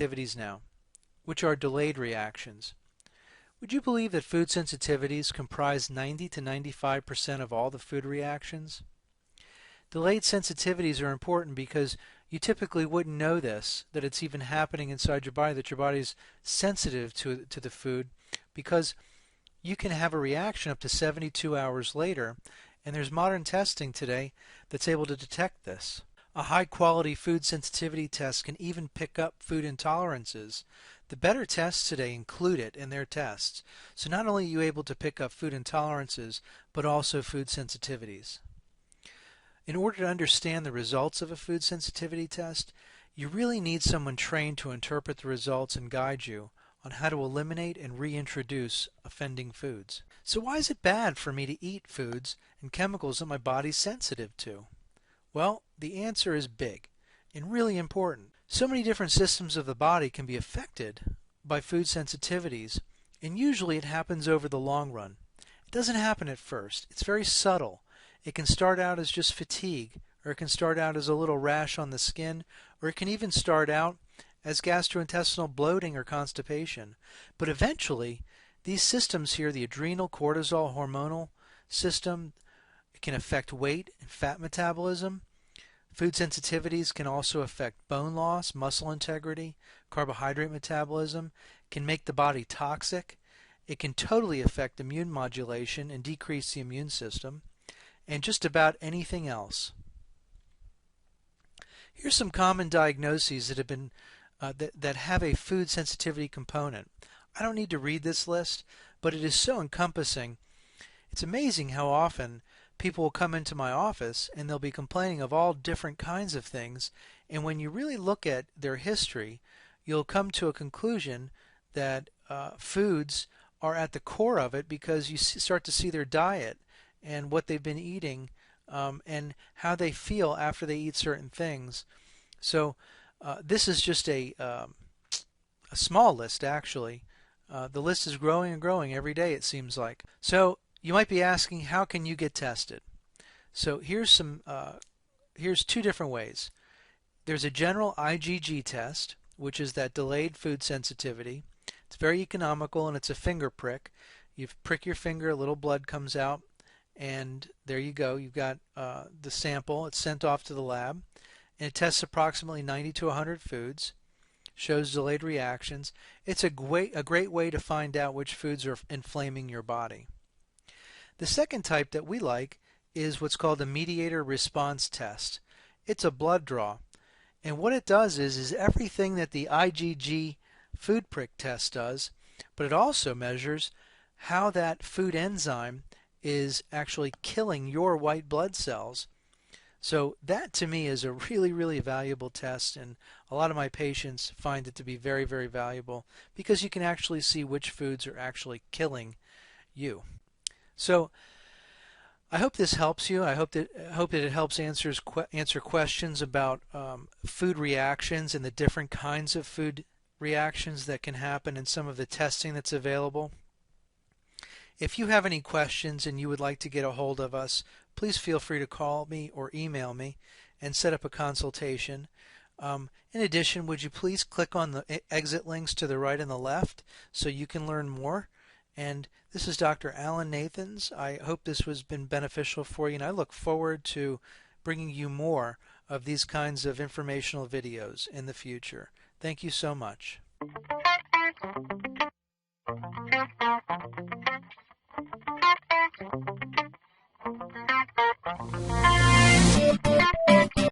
sensitivities now, which are delayed reactions. Would you believe that food sensitivities comprise 90 to 95% of all the food reactions? Delayed sensitivities are important because you typically wouldn't know this, that it's even happening inside your body, that your body is sensitive to the food, because you can have a reaction up to 72 hours later, and there's modern testing today that's able to detect this. A high-quality food sensitivity test can even pick up food intolerances. The better tests today include it in their tests. So not only are you able to pick up food intolerances, but also food sensitivities. In order to understand the results of a food sensitivity test, you really need someone trained to interpret the results and guide you on how to eliminate and reintroduce offending foods. So why is it bad for me to eat foods and chemicals that my body's sensitive to? Well, the answer is big and really important. So many different systems of the body can be affected by food sensitivities, and usually it happens over the long run. It doesn't happen at first. It's very subtle. It can start out as just fatigue, or it can start out as a little rash on the skin, or it can even start out as gastrointestinal bloating or constipation. But eventually, these systems here, the adrenal, cortisol, hormonal system, it can affect weight and fat metabolism. Food sensitivities can also affect bone loss, muscle integrity, carbohydrate metabolism, can make the body toxic. It can totally affect immune modulation and decrease the immune system, and just about anything else. Here's some common diagnoses that have been that have a food sensitivity component. I don't need to read this list, but it is so encompassing. It's amazing how often people will come into my office and they'll be complaining of all different kinds of things, and when you really look at their history, you'll come to a conclusion that foods are at the core of it, because you start to see their diet and what they've been eating and how they feel after they eat certain things. So this is just a small list, actually. The list is growing and growing every day, it seems like. So you might be asking, how can you get tested? So here's two different ways. There's a general IgG test, which is that delayed food sensitivity. It's very economical, and it's a finger prick. You prick your finger, a little blood comes out, and there you go. You've got the sample. It's sent off to the lab, and it tests approximately 90 to 100 foods, shows delayed reactions. It's a great way to find out which foods are inflaming your body. The second type that we like is what's called a mediator response test. It's a blood draw, and what it does is everything that the IgG food prick test does, but it also measures how that food enzyme is actually killing your white blood cells. So that to me is a really, really valuable test, and a lot of my patients find it to be very, very valuable, because you can actually see which foods are actually killing you. So I hope this helps you. I hope that it helps answer questions about food reactions and the different kinds of food reactions that can happen and some of the testing that's available. If you have any questions and you would like to get a hold of us, please feel free to call me or email me and set up a consultation. In addition, would you please click on the exit links to the right and the left so you can learn more. And this is Dr. Alan Nathans. I hope this has been beneficial for you, and I look forward to bringing you more of these kinds of informational videos in the future. Thank you so much.